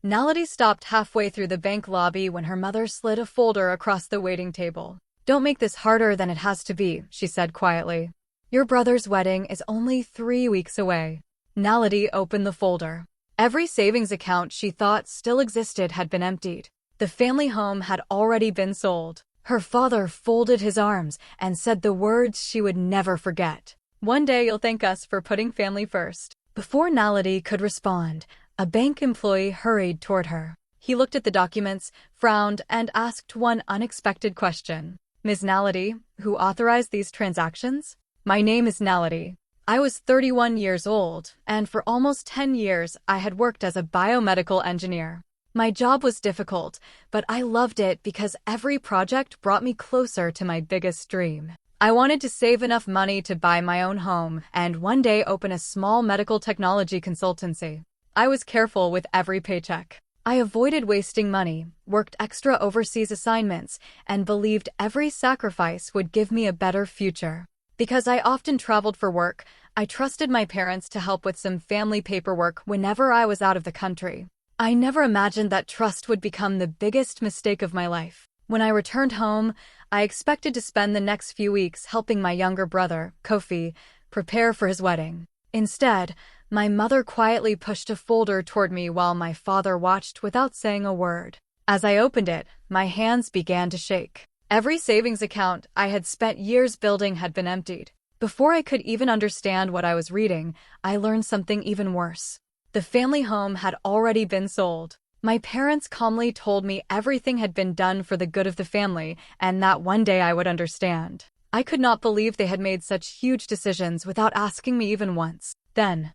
Naledi stopped halfway through the bank lobby when her mother slid a folder across the waiting table. "Don't make this harder than it has to be," she said quietly. "Your brother's wedding is only 3 weeks away." Naledi opened the folder. Every savings account she thought still existed had been emptied. The family home had already been sold. Her father folded his arms and said the words she would never forget. "One day you'll thank us for putting family first." Before Naledi could respond, a bank employee hurried toward her. He looked at the documents, frowned, and asked one unexpected question. "Ms. Naledi, who authorized these transactions?" "My name is Naledi. I was 31 years old, and for almost 10 years I had worked as a biomedical engineer. My job was difficult, but I loved it because every project brought me closer to my biggest dream. I wanted to save enough money to buy my own home and one day open a small medical technology consultancy. I was careful with every paycheck. I avoided wasting money, worked extra overseas assignments, and believed every sacrifice would give me a better future. Because I often traveled for work, I trusted my parents to help with some family paperwork whenever I was out of the country. I never imagined that trust would become the biggest mistake of my life. When I returned home, I expected to spend the next few weeks helping my younger brother, Kofi, prepare for his wedding. Instead, my mother quietly pushed a folder toward me while my father watched without saying a word. As I opened it, my hands began to shake. Every savings account I had spent years building had been emptied. Before I could even understand what I was reading, I learned something even worse. The family home had already been sold. My parents calmly told me everything had been done for the good of the family and that one day I would understand. I could not believe they had made such huge decisions without asking me even once. Then,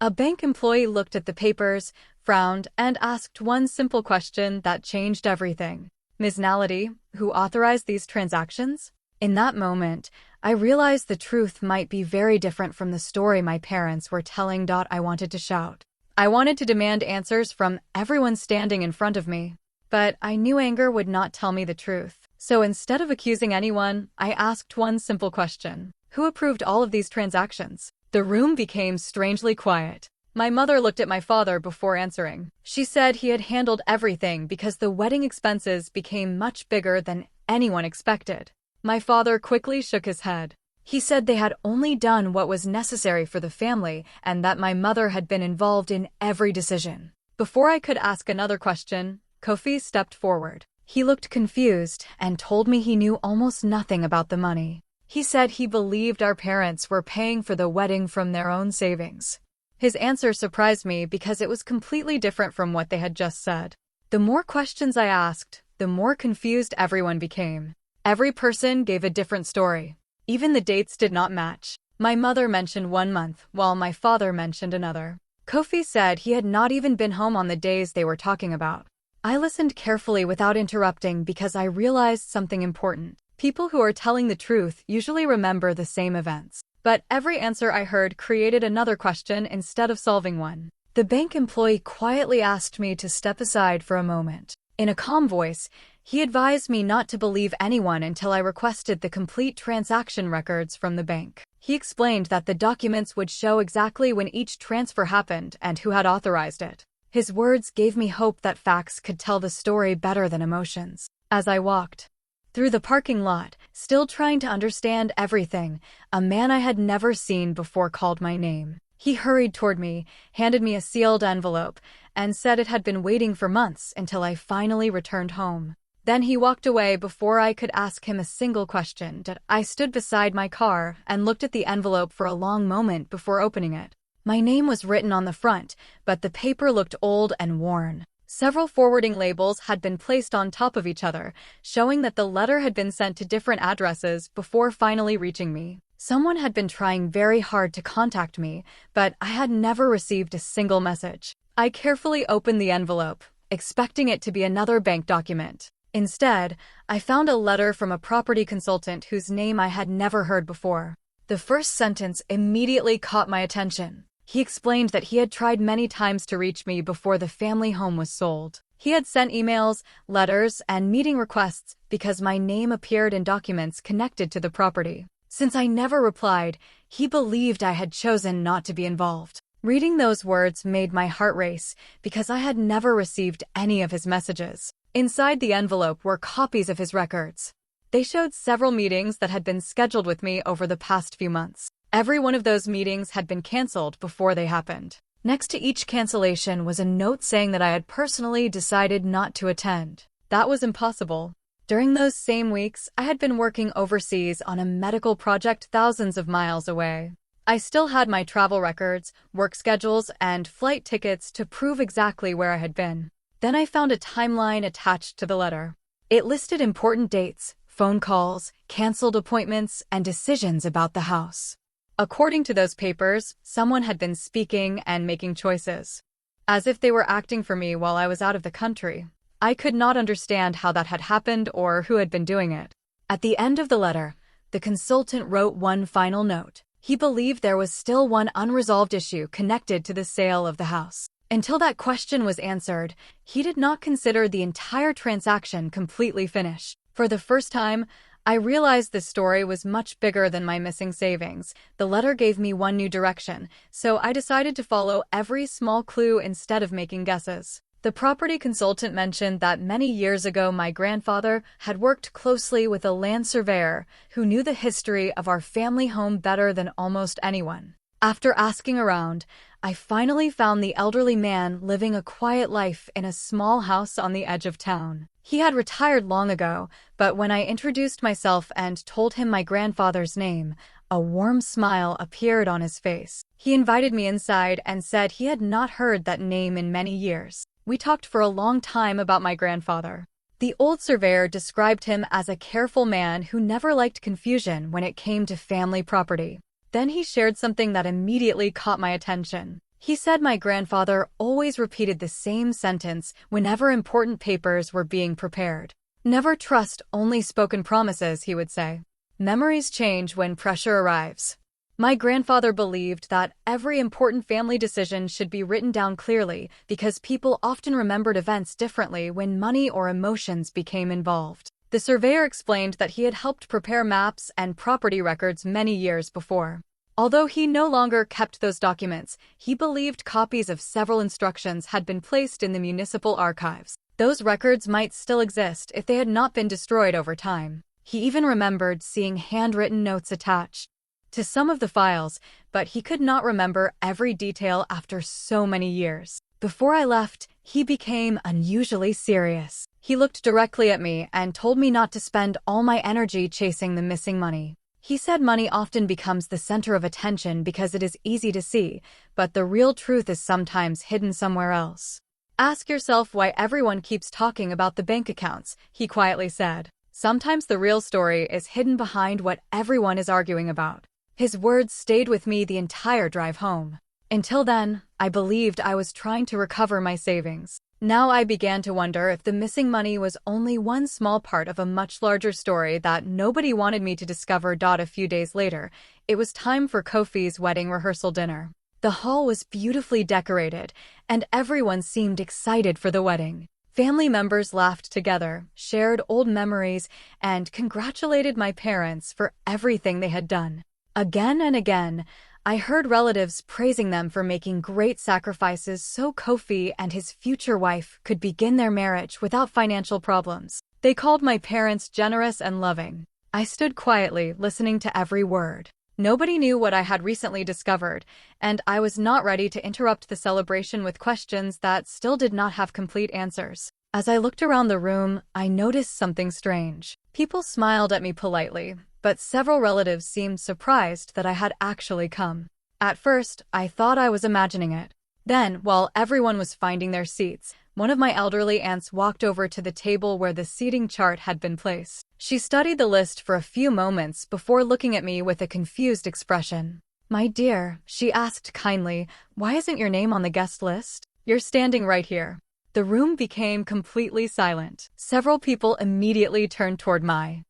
a bank employee looked at the papers, frowned, and asked one simple question that changed everything. "Ms. Naledi, who authorized these transactions?" In that moment, I realized the truth might be very different from the story my parents were telling. I wanted to shout. I wanted to demand answers from everyone standing in front of me. But I knew anger would not tell me the truth. So instead of accusing anyone, I asked one simple question. "Who approved all of these transactions?" The room became strangely quiet. My mother looked at my father before answering. She said he had handled everything because the wedding expenses became much bigger than anyone expected. My father quickly shook his head. He said they had only done what was necessary for the family and that my mother had been involved in every decision. Before I could ask another question, Kofi stepped forward. He looked confused and told me he knew almost nothing about the money. He said he believed our parents were paying for the wedding from their own savings. His answer surprised me because it was completely different from what they had just said. The more questions I asked, the more confused everyone became. Every person gave a different story. Even the dates did not match. My mother mentioned 1 month, while my father mentioned another. Kofi said he had not even been home on the days they were talking about. I listened carefully without interrupting because I realized something important. People who are telling the truth usually remember the same events. But every answer I heard created another question instead of solving one. The bank employee quietly asked me to step aside for a moment. In a calm voice, he advised me not to believe anyone until I requested the complete transaction records from the bank. He explained that the documents would show exactly when each transfer happened and who had authorized it. His words gave me hope that facts could tell the story better than emotions. As I walked through the parking lot, still trying to understand everything, a man I had never seen before called my name. He hurried toward me, handed me a sealed envelope, and said it had been waiting for months until I finally returned home. Then he walked away before I could ask him a single question. I stood beside my car and looked at the envelope for a long moment before opening it. My name was written on the front, but the paper looked old and worn. Several forwarding labels had been placed on top of each other, showing that the letter had been sent to different addresses before finally reaching me. Someone had been trying very hard to contact me, but I had never received a single message. I carefully opened the envelope, expecting it to be another bank document. Instead, I found a letter from a property consultant whose name I had never heard before. The first sentence immediately caught my attention. He explained that he had tried many times to reach me before the family home was sold. He had sent emails, letters, and meeting requests because my name appeared in documents connected to the property. Since I never replied, he believed I had chosen not to be involved. Reading those words made my heart race because I had never received any of his messages. Inside the envelope were copies of his records. They showed several meetings that had been scheduled with me over the past few months. Every one of those meetings had been canceled before they happened. Next to each cancellation was a note saying that I had personally decided not to attend. That was impossible. During those same weeks, I had been working overseas on a medical project thousands of miles away. I still had my travel records, work schedules, and flight tickets to prove exactly where I had been. Then I found a timeline attached to the letter. It listed important dates, phone calls, canceled appointments, and decisions about the house. According to those papers, someone had been speaking and making choices, as if they were acting for me while I was out of the country. I could not understand how that had happened or who had been doing it. At the end of the letter, the consultant wrote one final note. He believed there was still one unresolved issue connected to the sale of the house. Until that question was answered, he did not consider the entire transaction completely finished. For the first time, I realized this story was much bigger than my missing savings. The letter gave me one new direction, so I decided to follow every small clue instead of making guesses. The property consultant mentioned that many years ago my grandfather had worked closely with a land surveyor who knew the history of our family home better than almost anyone. After asking around, I finally found the elderly man living a quiet life in a small house on the edge of town. He had retired long ago, but when I introduced myself and told him my grandfather's name, a warm smile appeared on his face. He invited me inside and said he had not heard that name in many years. We talked for a long time about my grandfather. The old surveyor described him as a careful man who never liked confusion when it came to family property. Then he shared something that immediately caught my attention. He said my grandfather always repeated the same sentence whenever important papers were being prepared. "Never trust only spoken promises," he would say. "Memories change when pressure arrives." My grandfather believed that every important family decision should be written down clearly because people often remembered events differently when money or emotions became involved. The surveyor explained that he had helped prepare maps and property records many years before. Although he no longer kept those documents, he believed copies of several instructions had been placed in the municipal archives. Those records might still exist if they had not been destroyed over time. He even remembered seeing handwritten notes attached to some of the files, but he could not remember every detail after so many years. Before I left, he became unusually serious. He looked directly at me and told me not to spend all my energy chasing the missing money. He said money often becomes the center of attention because it is easy to see, but the real truth is sometimes hidden somewhere else. "Ask yourself why everyone keeps talking about the bank accounts," he quietly said. "Sometimes the real story is hidden behind what everyone is arguing about." His words stayed with me the entire drive home. Until then, I believed I was trying to recover my savings. Now I began to wonder if the missing money was only one small part of a much larger story that nobody wanted me to discover. A few days later, it was time for Kofi's wedding rehearsal dinner. The hall was beautifully decorated, and everyone seemed excited for the wedding. Family members laughed together, shared old memories, and congratulated my parents for everything they had done. Again and again, I heard relatives praising them for making great sacrifices so Kofi and his future wife could begin their marriage without financial problems. They called my parents generous and loving. I stood quietly, listening to every word. Nobody knew what I had recently discovered, and I was not ready to interrupt the celebration with questions that still did not have complete answers. As I looked around the room, I noticed something strange. People smiled at me politely, but several relatives seemed surprised that I had actually come. At first, I thought I was imagining it. Then, while everyone was finding their seats, one of my elderly aunts walked over to the table where the seating chart had been placed. She studied the list for a few moments before looking at me with a confused expression. "My dear," she asked kindly, "why isn't your name on the guest list? You're standing right here." The room became completely silent. Several people immediately turned toward my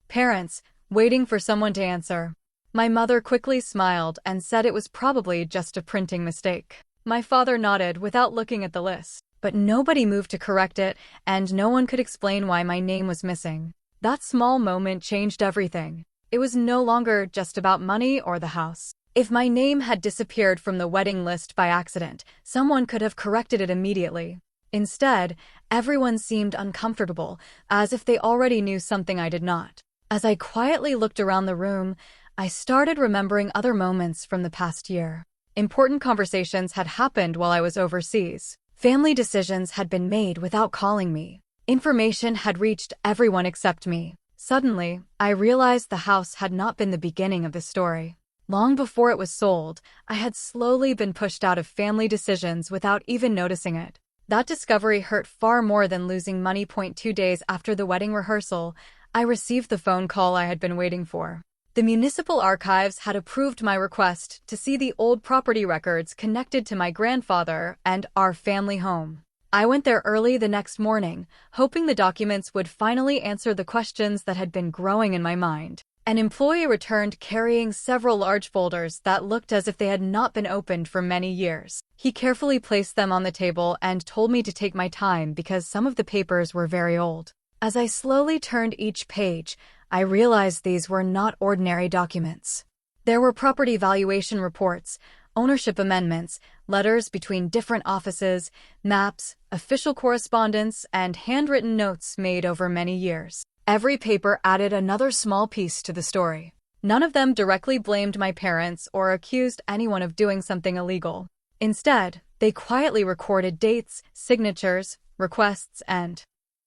parents, waiting for someone to answer. My mother quickly smiled and said it was probably just a printing mistake. My father nodded without looking at the list, but nobody moved to correct it, and no one could explain why my name was missing. That small moment changed everything. It was no longer just about money or the house. If my name had disappeared from the wedding list by accident, someone could have corrected it immediately. Instead, everyone seemed uncomfortable, as if they already knew something I did not. As I quietly looked around the room, I started remembering other moments from the past year. Important conversations had happened while I was overseas. Family decisions had been made without calling me. Information had reached everyone except me. Suddenly, I realized the house had not been the beginning of the story. Long before it was sold, I had slowly been pushed out of family decisions without even noticing it. That discovery hurt far more than losing money. 2 days after the wedding rehearsal, I received the phone call I had been waiting for. The municipal archives had approved my request to see the old property records connected to my grandfather and our family home. I went there early the next morning, hoping the documents would finally answer the questions that had been growing in my mind. An employee returned carrying several large folders that looked as if they had not been opened for many years. He carefully placed them on the table and told me to take my time because some of the papers were very old. As I slowly turned each page, I realized these were not ordinary documents. There were property valuation reports, ownership amendments, letters between different offices, maps, official correspondence, and handwritten notes made over many years. Every paper added another small piece to the story. None of them directly blamed my parents or accused anyone of doing something illegal. Instead, they quietly recorded dates, signatures, requests, and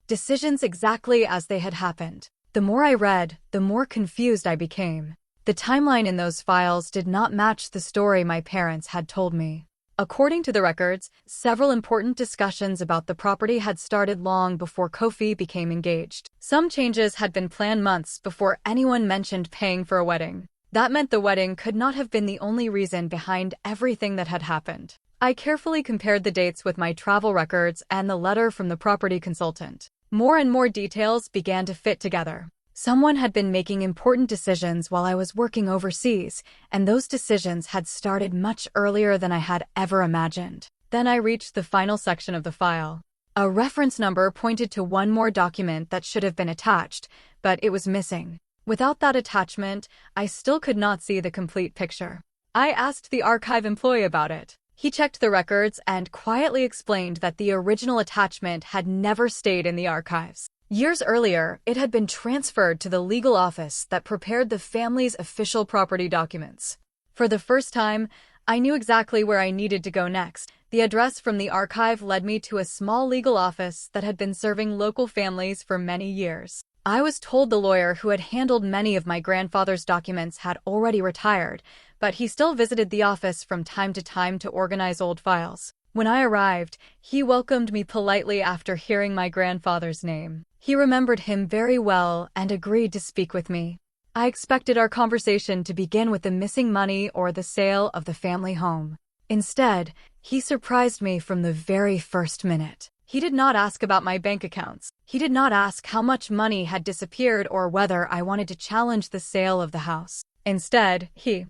decisions exactly as they had happened. The more I read, the more confused I became. The timeline in those files did not match the story my parents had told me. According to the records, several important discussions about the property had started long before Kofi became engaged. Some changes had been planned months before anyone mentioned paying for a wedding. That meant the wedding could not have been the only reason behind everything that had happened. I carefully compared the dates with my travel records and the letter from the property consultant. More and more details began to fit together. Someone had been making important decisions while I was working overseas, and those decisions had started much earlier than I had ever imagined. Then I reached the final section of the file. A reference number pointed to one more document that should have been attached, but it was missing. Without that attachment, I still could not see the complete picture. I asked the archive employee about it. He checked the records and quietly explained that the original attachment had never stayed in the archives. Years earlier, it had been transferred to the legal office that prepared the family's official property documents. For the first time, I knew exactly where I needed to go next. The address from the archive led me to a small legal office that had been serving local families for many years. I was told the lawyer who had handled many of my grandfather's documents had already retired, but he still visited the office from time to time to organize old files. When I arrived, he welcomed me politely after hearing my grandfather's name. He remembered him very well and agreed to speak with me. I expected our conversation to begin with the missing money or the sale of the family home. Instead, he surprised me from the very first minute. He did not ask about my bank accounts. He did not ask how much money had disappeared or whether I wanted to challenge the sale of the house. Instead, he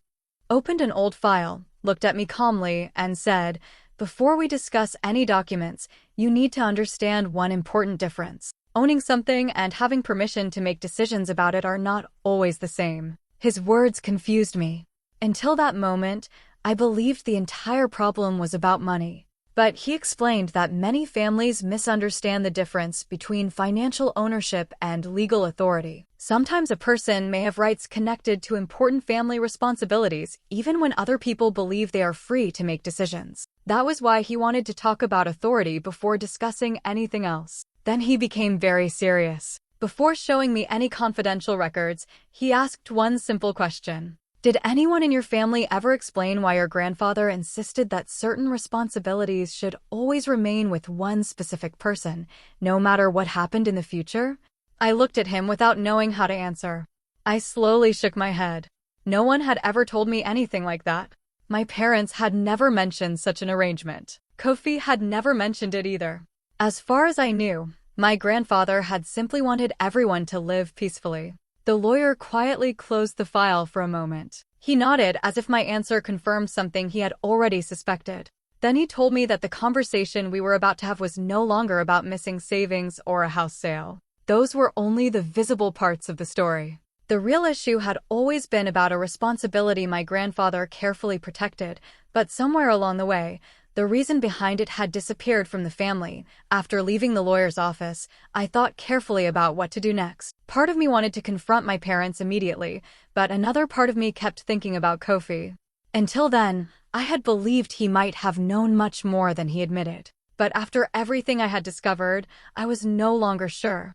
opened an old file, looked at me calmly, and said, "Before we discuss any documents, you need to understand one important difference. Owning something and having permission to make decisions about it are not always the same." His words confused me. Until that moment, I believed the entire problem was about money. But he explained that many families misunderstand the difference between financial ownership and legal authority. Sometimes a person may have rights connected to important family responsibilities, even when other people believe they are free to make decisions. That was why he wanted to talk about authority before discussing anything else. Then he became very serious. Before showing me any confidential records, he asked one simple question. "Did anyone in your family ever explain why your grandfather insisted that certain responsibilities should always remain with one specific person, no matter what happened in the future?" I looked at him without knowing how to answer. I slowly shook my head. No one had ever told me anything like that. My parents had never mentioned such an arrangement. Kofi had never mentioned it either. As far as I knew, my grandfather had simply wanted everyone to live peacefully. The lawyer quietly closed the file for a moment. He nodded as if my answer confirmed something he had already suspected. Then he told me that the conversation we were about to have was no longer about missing savings or a house sale. Those were only the visible parts of the story. The real issue had always been about a responsibility my grandfather carefully protected, but somewhere along the way, the reason behind it had disappeared from the family. After leaving the lawyer's office, I thought carefully about what to do next. Part of me wanted to confront my parents immediately, but another part of me kept thinking about Kofi. Until then, I had believed he might have known much more than he admitted. But after everything I had discovered, I was no longer sure.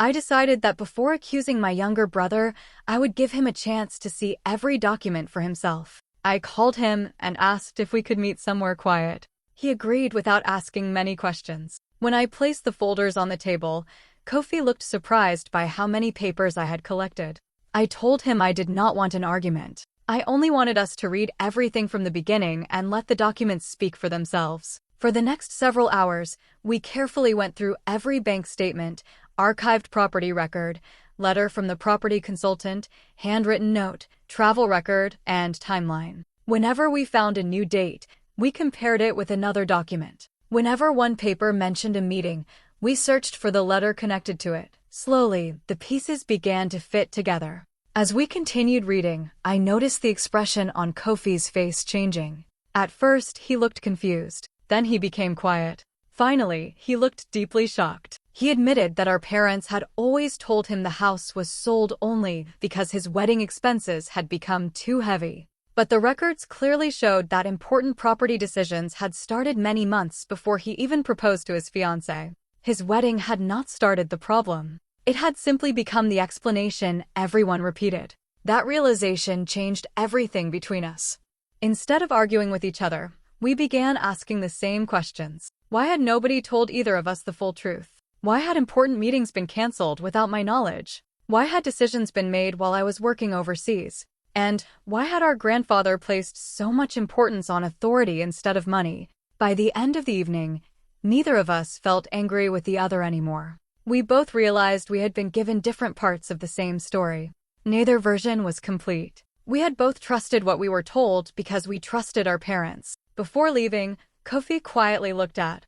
I decided that before accusing my younger brother, I would give him a chance to see every document for himself. I called him and asked if we could meet somewhere quiet. He agreed without asking many questions. When I placed the folders on the table, Kofi looked surprised by how many papers I had collected. I told him I did not want an argument. I only wanted us to read everything from the beginning and let the documents speak for themselves. For the next several hours, we carefully went through every bank statement, archived property record, letter from the property consultant, handwritten note, travel record, and timeline. Whenever we found a new date, we compared it with another document. Whenever one paper mentioned a meeting, we searched for the letter connected to it. Slowly, the pieces began to fit together. As we continued reading, I noticed the expression on Kofi's face changing. At first, he looked confused. Then he became quiet. Finally, he looked deeply shocked. He admitted that our parents had always told him the house was sold only because his wedding expenses had become too heavy. But the records clearly showed that important property decisions had started many months before he even proposed to his fiancée. His wedding had not started the problem. It had simply become the explanation everyone repeated. That realization changed everything between us. Instead of arguing with each other, we began asking the same questions. Why had nobody told either of us the full truth? Why had important meetings been canceled without my knowledge? Why had decisions been made while I was working overseas? And why had our grandfather placed so much importance on authority instead of money? By the end of the evening, neither of us felt angry with the other anymore. We both realized we had been given different parts of the same story. Neither version was complete. We had both trusted what we were told because we trusted our parents. Before leaving, Kofi quietly looked at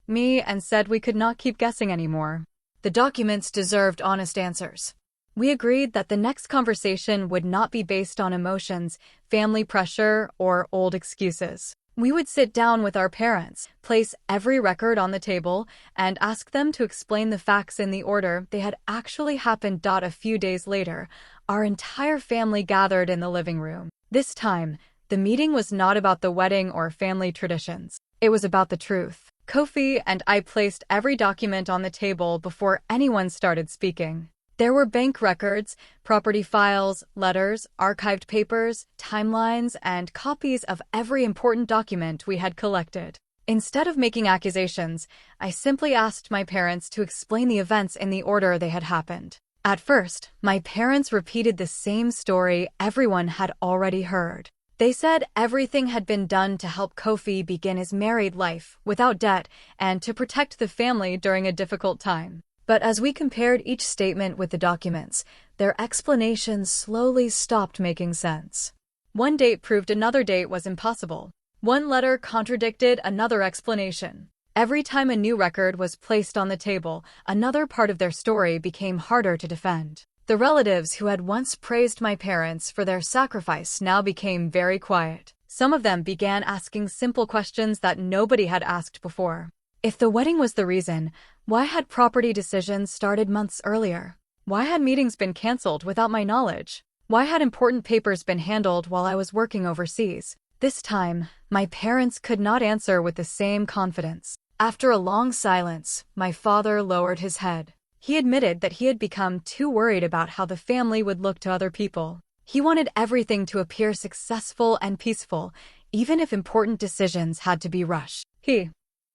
me and said we could not keep guessing anymore. The documents deserved honest answers. We agreed that the next conversation would not be based on emotions, family pressure, or old excuses. We would sit down with our parents, place every record on the table, and ask them to explain the facts in the order they had actually happened. A few days later, our entire family gathered in the living room. This time, the meeting was not about the wedding or family traditions. It was about the truth. Kofi and I placed every document on the table before anyone started speaking. There were bank records, property files, letters, archived papers, timelines, and copies of every important document we had collected. Instead of making accusations, I simply asked my parents to explain the events in the order they had happened. At first, my parents repeated the same story everyone had already heard. They said everything had been done to help Kofi begin his married life without debt and to protect the family during a difficult time. But as we compared each statement with the documents, their explanations slowly stopped making sense. One date proved another date was impossible. One letter contradicted another explanation. Every time a new record was placed on the table, another part of their story became harder to defend. The relatives who had once praised my parents for their sacrifice now became very quiet. Some of them began asking simple questions that nobody had asked before. If the wedding was the reason, why had property decisions started months earlier? Why had meetings been canceled without my knowledge? Why had important papers been handled while I was working overseas? This time, my parents could not answer with the same confidence. After a long silence, my father lowered his head. He admitted that he had become too worried about how the family would look to other people. He wanted everything to appear successful and peaceful, even if important decisions had to be rushed. He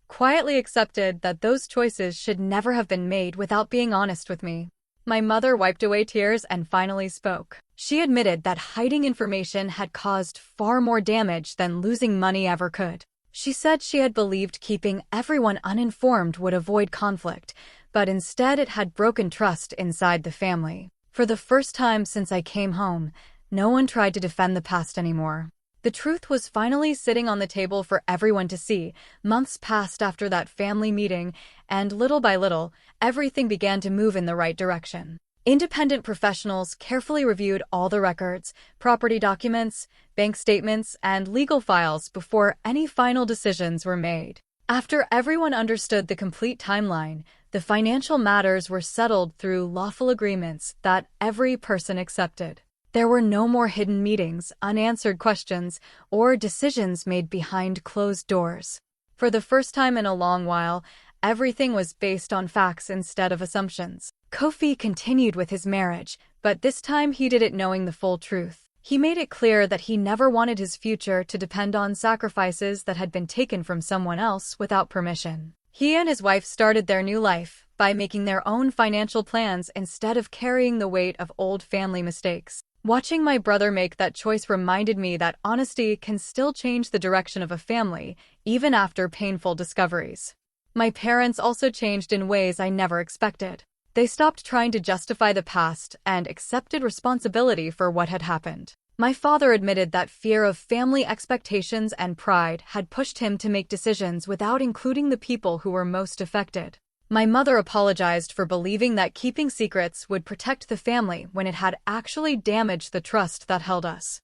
quietly accepted that those choices should never have been made without being honest with me. My mother wiped away tears and finally spoke. She admitted that hiding information had caused far more damage than losing money ever could. She said she had believed keeping everyone uninformed would avoid conflict, but instead it had broken trust inside the family. For the first time since I came home, no one tried to defend the past anymore. The truth was finally sitting on the table for everyone to see. Months passed after that family meeting, and little by little, everything began to move in the right direction. Independent professionals carefully reviewed all the records, property documents, bank statements, and legal files before any final decisions were made. After everyone understood the complete timeline, the financial matters were settled through lawful agreements that every person accepted. There were no more hidden meetings, unanswered questions, or decisions made behind closed doors. For the first time in a long while, everything was based on facts instead of assumptions. Kofi continued with his marriage, but this time he did it knowing the full truth. He made it clear that he never wanted his future to depend on sacrifices that had been taken from someone else without permission. He and his wife started their new life by making their own financial plans instead of carrying the weight of old family mistakes. Watching my brother make that choice reminded me that honesty can still change the direction of a family, even after painful discoveries. My parents also changed in ways I never expected. They stopped trying to justify the past and accepted responsibility for what had happened. My father admitted that fear of family expectations and pride had pushed him to make decisions without including the people who were most affected. My mother apologized for believing that keeping secrets would protect the family when it had actually damaged the trust that held us.